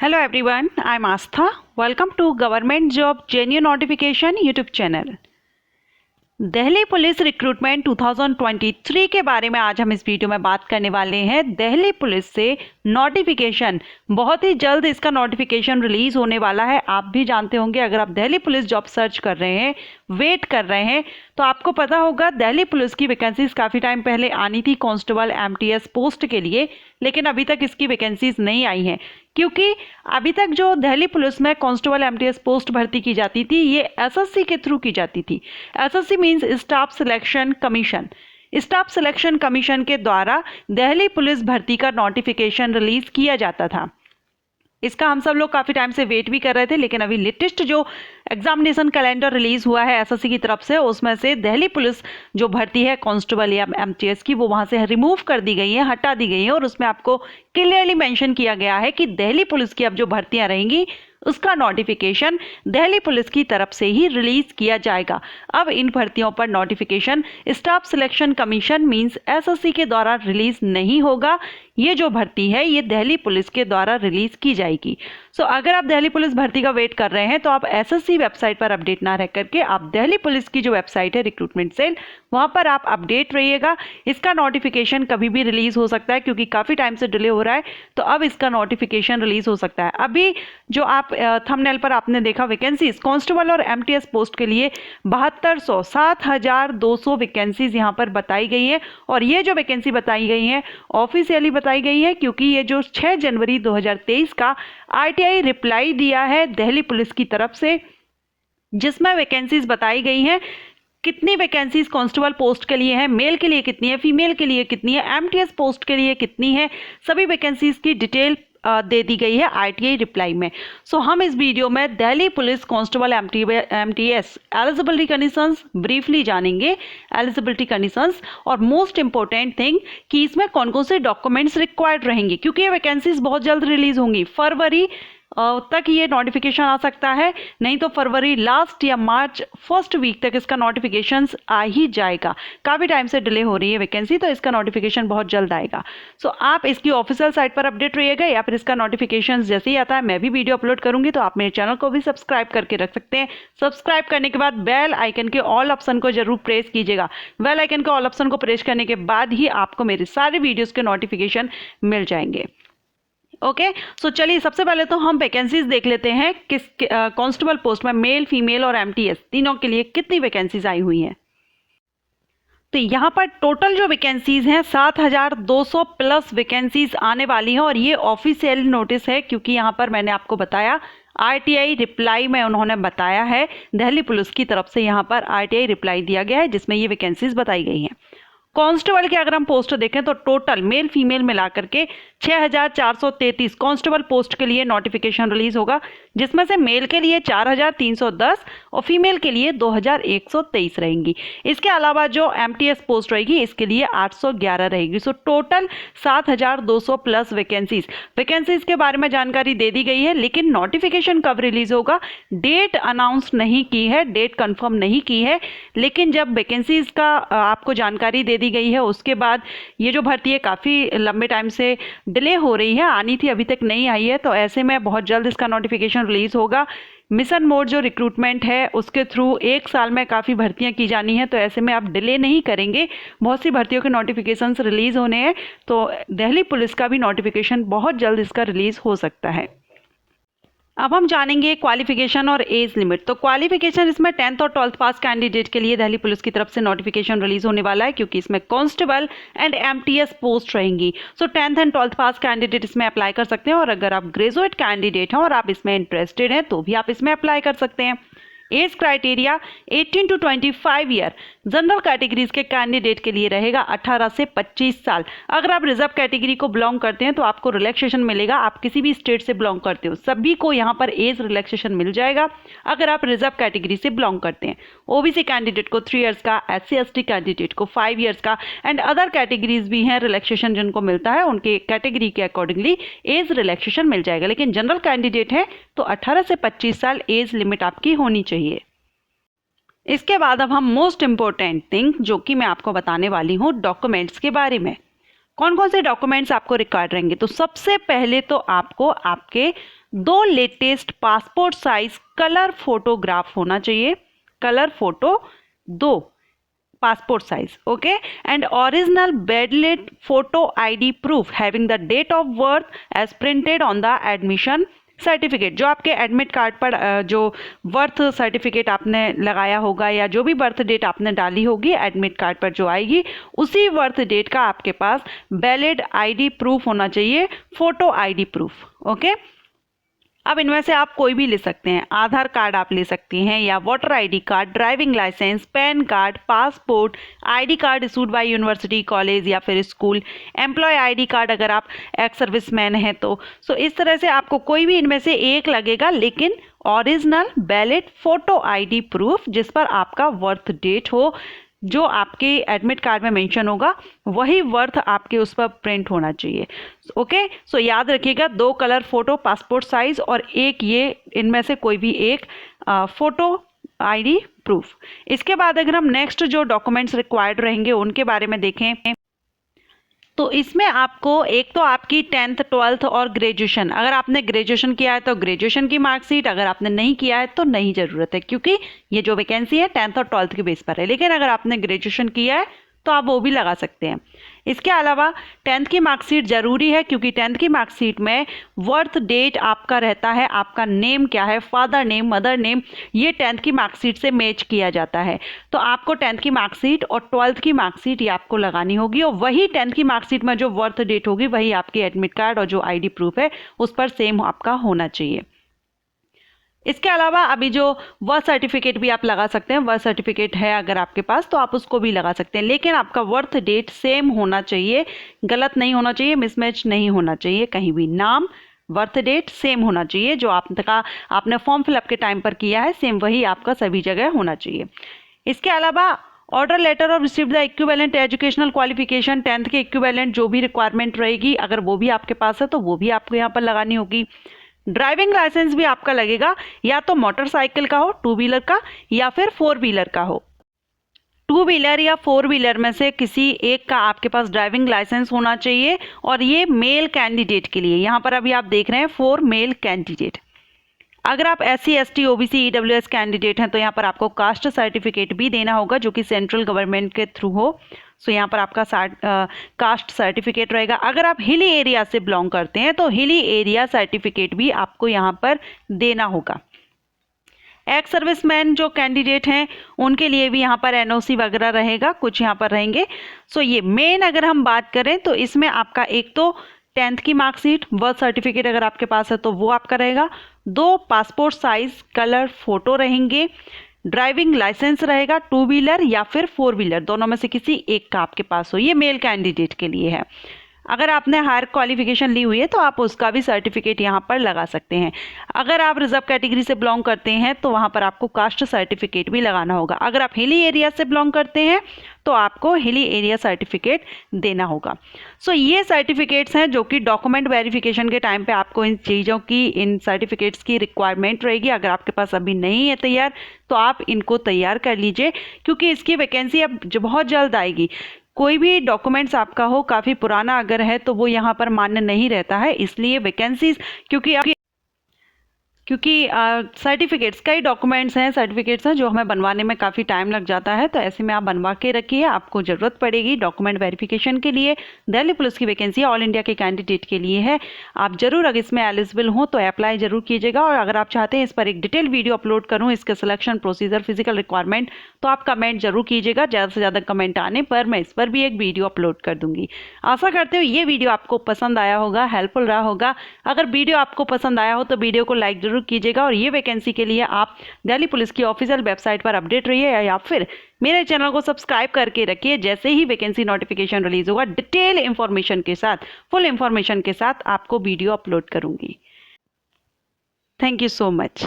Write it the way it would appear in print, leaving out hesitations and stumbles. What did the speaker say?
Hello everyone, I'm Astha. Welcome to Government Job Genuine Notification YouTube channel. Delhi police recruitment 2023 के बारे में आज हम इस वीडियो में बात करने वाले हैं। दिल्ली पुलिस से नोटिफिकेशन बहुत ही जल्द इसका नोटिफिकेशन रिलीज होने वाला है। आप भी जानते होंगे, अगर आप दिल्ली पुलिस जॉब सर्च कर रहे हैं, वेट कर रहे हैं, तो आपको पता होगा दिल्ली पुलिस की वैकेंसीज काफ़ी टाइम पहले आनी थी कांस्टेबल एमटीएस पोस्ट के लिए, लेकिन अभी तक इसकी वैकेंसीज नहीं आई हैं क्योंकि अभी तक जो दिल्ली पुलिस में कांस्टेबल एमटीएस पोस्ट भर्ती की जाती थी ये एसएससी के थ्रू की जाती थी। SSC means staff selection commission. Staff selection commission के द्वारा दिल्ली पुलिस भर्ती का नोटिफिकेशन रिलीज किया जाता था। इसका हम सब लोग काफ़ी टाइम से वेट भी कर रहे थे, लेकिन अभी लेटेस्ट जो एग्जामिनेशन कैलेंडर रिलीज हुआ है एसएससी की तरफ से, उसमें से दिल्ली पुलिस जो भर्ती है कांस्टेबल या एमटीएस की, वो वहाँ से रिमूव कर दी गई है, हटा दी गई है और उसमें आपको क्लियरली मेंशन किया गया है कि दिल्ली पुलिस की अब जो भर्तियां रहेंगी उसका नोटिफिकेशन दिल्ली पुलिस की तरफ से ही रिलीज किया जाएगा। अब इन भर्तियों पर notification staff selection commission means SSC के द्वारा रिलीज नहीं होगा। ये जो भर्ती है ये दिल्ली पुलिस के द्वारा रिलीज की जाएगी। सो अगर आप दिल्ली पुलिस भर्ती का वेट कर रहे हैं तो आप एसएससी वेबसाइट पर अपडेट ना रह करके आप दिल्ली पुलिस की जो वेबसाइट है रिक्रूटमेंट सेल, वहां पर आप अपडेट रहिएगा। इसका नोटिफिकेशन कभी भी रिलीज हो सकता है क्योंकि काफ़ी टाइम से डिले हो रहा है, तो अब इसका नोटिफिकेशन रिलीज हो सकता है। अभी जो आप थंबनेल पर आपने देखा वैकेंसीज कांस्टेबल और एमटीएस पोस्ट के लिए 7200 वैकेंसीज यहाँ पर बताई गई है और ये जो वैकेंसी बताई गई है ऑफिशियली बताई गई है क्योंकि ये जो 6 जनवरी 2023 का आरटीआई रिप्लाई दिया है दिल्ली पुलिस की तरफ से, जिसमें वैकेंसीज बताई गई हैं। कितनी वैकेंसीज कांस्टेबल पोस्ट के लिए है, मेल के लिए कितनी है, फीमेल के लिए कितनी है, एमटीएस पोस्ट के लिए कितनी है, सभी वैकेंसीज की डिटेल दे दी गई है आरटीआई रिप्लाई में। सो हम इस वीडियो में Delhi police constable MTS eligibility conditions briefly जानेंगे, एलिजिबिलिटी कंडीशंस, और मोस्ट इंपॉर्टेंट थिंग कि इसमें कौन कौन से डॉक्यूमेंट्स रिक्वायर्ड रहेंगे क्योंकि ये वैकेंसीज बहुत जल्द रिलीज होंगी। फरवरी तक ये नोटिफिकेशन आ सकता है, नहीं तो फरवरी लास्ट या मार्च फर्स्ट वीक तक इसका नोटिफिकेशन आ ही जाएगा। काफ़ी टाइम से डिले हो रही है वैकेंसी, तो इसका नोटिफिकेशन बहुत जल्द आएगा। सो आप इसकी ऑफिशियल साइट पर अपडेट रहिएगा या फिर इसका नोटिफिकेशन जैसे ही आता है मैं भी वीडियो अपलोड करूंगी तो आप मेरे चैनल को भी सब्सक्राइब करके रख सकते हैं। सब्सक्राइब करने के बाद बेल आइकन के ऑल ऑप्शन को जरूर प्रेस कीजिएगा। बेल आइकन के ऑल ऑप्शन को प्रेस करने के बाद ही आपको मेरे सारे वीडियोज़ के नोटिफिकेशन मिल जाएंगे। ओके, सो चलिए सबसे पहले तो हम वैकेंसीज देख लेते हैं किस कांस्टेबल पोस्ट में मेल, फीमेल और एमटीएस तीनों के लिए कितनी वैकेंसीज आई हुई हैं। तो यहाँ पर टोटल जो वैकेंसीज हैं 7200 प्लस वैकेंसीज आने वाली हैं और ये ऑफिशियल नोटिस है क्योंकि यहाँ पर मैंने आपको बताया आरटीआई रिप्लाई में उन्होंने बताया है दिल्ली पुलिस की तरफ से, यहाँ पर आरटीआई रिप्लाई दिया गया है जिसमें ये वैकेंसीज बताई गई हैं। कांस्टेबल के अगर हम पोस्ट देखें तो टोटल मेल फीमेल मिलाकर के 6433 कांस्टेबल पोस्ट के लिए नोटिफिकेशन रिलीज होगा, जिसमें से मेल के लिए 4310 और फीमेल के लिए 2123 रहेंगी। इसके अलावा जो एमटीएस पोस्ट रहेगी इसके लिए 811 रहेगी। सो टोटल 7200 प्लस वैकेंसीज के बारे में जानकारी दे दी गई है, लेकिन नोटिफिकेशन कब रिलीज होगा डेट अनाउंस नहीं की है, डेट कंफर्म नहीं की है, लेकिन जब वैकेंसीज का आपको जानकारी दे दी गई है उसके बाद ये जो भर्ती है काफ़ी लंबे टाइम से डिले हो रही है, आनी थी अभी तक नहीं आई है, तो ऐसे में बहुत जल्द इसका नोटिफिकेशन रिलीज होगा। मिशन मोड जो रिक्रूटमेंट है उसके थ्रू 1 साल में काफ़ी भर्तियां की जानी है, तो ऐसे में आप डिले नहीं करेंगे, बहुत सी भर्तियों के नोटिफिकेशंस रिलीज होने हैं, तो दिल्ली पुलिस का भी नोटिफिकेशन बहुत जल्द इसका रिलीज हो सकता है। अब हम जानेंगे क्वालिफिकेशन और एज लिमिट। तो क्वालिफिकेशन इसमें 10th और 12th पास कैंडिडेट के लिए दिल्ली पुलिस की तरफ से नोटिफिकेशन रिलीज होने वाला है क्योंकि इसमें कांस्टेबल एंड एमटीएस पोस्ट रहेंगी। सो 10th and 12th pass candidate इसमें अप्लाई कर सकते हैं और अगर आप ग्रेजुएट कैंडिडेट हैं और आप इसमें इंटरेस्टेड हैं तो भी आप इसमें अप्लाई कर सकते हैं। Age criteria 18 to 25 year general categories के कैंडिडेट के लिए रहेगा 18 से 25 साल। अगर आप रिजर्व कैटेगरी को बिलोंग करते हैं तो आपको रिलैक्सेशन मिलेगा, आप किसी भी स्टेट से बिलोंग करते हो सभी को यहाँ पर एज रिलैक्सेशन मिल जाएगा अगर आप रिजर्व कैटेगरी से बिलोंग करते हैं। ओबीसी कैंडिडेट को 3 ईयर्स का, SC/ST कैंडिडेट को 5 ईयर्स का एंड अदर कैटेगरीज भी हैं रिलैक्सेशन जिनको मिलता है, उनके कैटेगरी के अकॉर्डिंगली एज रिलैक्सेशन मिल जाएगा, लेकिन जनरल कैंडिडेट है तो 18 से 25 साल एज लिमिट आपकी होनी चाहिए। इसके बाद अब हम मोस्ट इंपॉर्टेंट थिंग जो कि मैं आपको बताने वाली हूँ डॉक्यूमेंट्स के बारे में। कौन कौन से डॉक्यूमेंट्स आपको रिक्वायर्ड रहेंगे? तो सबसे पहले तो आपको आपके 2 latest passport size colour photograph होना चाहिए, colour photo 2 passport size, okay, and original valid photo ID proof having the date of birth as printed on the admission certificate. जो आपके एडमिट कार्ड पर जो बर्थ सर्टिफिकेट आपने लगाया होगा या जो भी बर्थ डेट आपने डाली होगी एडमिट कार्ड पर जो आएगी, उसी बर्थ डेट का आपके पास वैलिड आईडी प्रूफ होना चाहिए, फोटो आईडी प्रूफ, ओके। अब इनमें से आप कोई भी ले सकते हैं, आधार कार्ड आप ले सकती हैं या voter ID card, driving licence, PAN card, passport, ID card issued by university, college या फिर स्कूल, एम्प्लॉय आईडी कार्ड अगर आप एक्स सर्विसमैन हैं तो। सो इस तरह से आपको कोई भी इनमें से एक लगेगा, लेकिन original valid photo ID proof जिस पर आपका बर्थ डेट हो, जो आपके एडमिट कार्ड में मेंशन होगा वही बर्थ आपके उस पर प्रिंट होना चाहिए, ओके। सो याद रखिएगा 2 कलर फोटो पासपोर्ट साइज और एक ये इनमें से कोई भी एक फोटो आईडी प्रूफ। इसके बाद अगर हम नेक्स्ट जो डॉक्यूमेंट्स रिक्वायर्ड रहेंगे उनके बारे में देखें तो इसमें आपको एक तो आपकी 10th 12th और ग्रेजुएशन, अगर आपने ग्रेजुएशन किया है तो ग्रेजुएशन की मार्कशीट, अगर आपने नहीं किया है तो नहीं ज़रूरत है, क्योंकि ये जो वैकेंसी है 10th और 12th के बेस पर है। लेकिन अगर आपने ग्रेजुएशन किया है तो आप वो भी लगा सकते हैं। इसके अलावा 10th की मार्कशीट ज़रूरी है, क्योंकि 10th की मार्कशीट में बर्थ डेट आपका रहता है, आपका नेम क्या है, फादर नेम, मदर नेम, ये 10th की मार्कशीट से मैच किया जाता है। तो आपको 10th की मार्कशीट और 12th की मार्कशीट ये आपको लगानी होगी, और वही 10th की मार्कशीट में जो बर्थ डेट होगी वही आपकी एडमिट कार्ड और जो आईडी प्रूफ है उस पर सेम आपका होना चाहिए। इसके अलावा अभी जो बर्थ सर्टिफिकेट भी आप लगा सकते हैं, बर्थ सर्टिफिकेट है अगर आपके पास तो आप उसको भी लगा सकते हैं, लेकिन आपका बर्थ डेट सेम होना चाहिए, गलत नहीं होना चाहिए, मिसमैच नहीं होना चाहिए कहीं भी। नाम, बर्थ डेट सेम होना चाहिए, जो आपने फॉर्म फिलअप के टाइम पर किया है सेम वही आपका सभी जगह होना चाहिए। इसके अलावा ऑर्डर लेटर और receive the equivalent educational qualification, 10th के इक्विवेलेंट जो भी रिक्वायरमेंट रहेगी अगर वो भी आपके पास है तो वो भी आपको यहाँ पर लगानी होगी। ड्राइविंग लाइसेंस भी आपका लगेगा, या तो मोटरसाइकिल का हो, 2 व्हीलर का, या फिर 4 व्हीलर का हो। 2 व्हीलर या 4 व्हीलर में से किसी एक का आपके पास ड्राइविंग लाइसेंस होना चाहिए, और ये मेल कैंडिडेट के लिए, यहाँ पर अभी आप देख रहे हैं 4 मेल कैंडिडेट। अगर आप SC ST OBC EWS candidate हैं तो यहाँ पर आपको कास्ट सर्टिफिकेट भी देना होगा, जो कि सेंट्रल गवर्नमेंट के थ्रू हो। सो यहाँ पर आपका कास्ट सर्टिफिकेट रहेगा। अगर आप हिली एरिया से बिलोंग करते हैं तो हिली एरिया सर्टिफिकेट भी आपको यहाँ पर देना होगा। एक्स सर्विसमैन जो कैंडिडेट हैं उनके लिए भी यहाँ पर NOC वगैरह रहेगा, कुछ यहाँ पर रहेंगे। सो ये मेन अगर हम बात करें तो इसमें आपका एक तो 10th की मार्कशीट, बर्थ सर्टिफिकेट अगर आपके पास है तो वो आपका रहेगा, 2 पासपोर्ट साइज कलर फोटो रहेंगे, ड्राइविंग लाइसेंस रहेगा, 2 व्हीलर या फिर 4 व्हीलर, दोनों में से किसी एक का आपके पास हो। ये मेल कैंडिडेट के लिए है। अगर आपने हायर क्वालिफिकेशन ली हुई है तो आप उसका भी सर्टिफिकेट यहाँ पर लगा सकते हैं। अगर आप रिजर्व कैटेगरी से बिलोंग करते हैं तो वहाँ पर आपको कास्ट सर्टिफिकेट भी लगाना होगा। अगर आप हिली एरिया से बिलोंग करते हैं तो आपको हिली एरिया सर्टिफिकेट देना होगा। सो ये सर्टिफिकेट्स हैं जो कि डॉक्यूमेंट वेरिफिकेशन के टाइम पे आपको इन चीज़ों की, इन सर्टिफिकेट्स की रिक्वायरमेंट रहेगी। अगर आपके पास अभी नहीं है तैयार तो आप इनको तैयार कर लीजिए, क्योंकि इसकी वैकेंसी अब जो बहुत जल्द आएगी। कोई भी डॉक्यूमेंट्स आपका हो काफ़ी पुराना अगर है तो वो यहाँ पर मान्य नहीं रहता है, इसलिए वैकेंसीज क्योंकि सर्टिफिकेट्स, कई डॉक्यूमेंट्स हैं, सर्टिफिकेट्स हैं जो हमें बनवाने में काफ़ी टाइम लग जाता है, तो ऐसे में आप बनवा के रखिए, आपको ज़रूरत पड़ेगी डॉक्यूमेंट वेरिफिकेशन के लिए। दिल्ली पुलिस की वैकेंसी ऑल इंडिया के कैंडिडेट के लिए है। आप जरूर अगर इसमें एलिजिबल हों तो अप्लाई जरूर कीजिएगा, और अगर आप चाहते हैं इस पर एक डिटेल वीडियो अपलोड करूँ, इसके सिलेक्शन प्रोसीजर, फिजिकल रिक्वायरमेंट, तो आप कमेंट जरूर कीजिएगा। ज़्यादा से ज़्यादा कमेंट आने पर मैं इस पर भी एक वीडियो अपलोड कर दूँगी। आशा करते हो ये वीडियो आपको पसंद आया होगा, हेल्पफुल रहा होगा। अगर वीडियो आपको पसंद आया हो तो वीडियो को लाइक जरूर कीजिएगा, और ये वैकेंसी के लिए आप दिल्ली पुलिस की ऑफिशियल वेबसाइट पर अपडेट रहिए या फिर मेरे चैनल को सब्सक्राइब करके रखिए। जैसे ही वैकेंसी नोटिफिकेशन रिलीज होगा डिटेल इंफॉर्मेशन के साथ, फुल इंफॉर्मेशन के साथ आपको वीडियो अपलोड करूंगी। Thank you so much.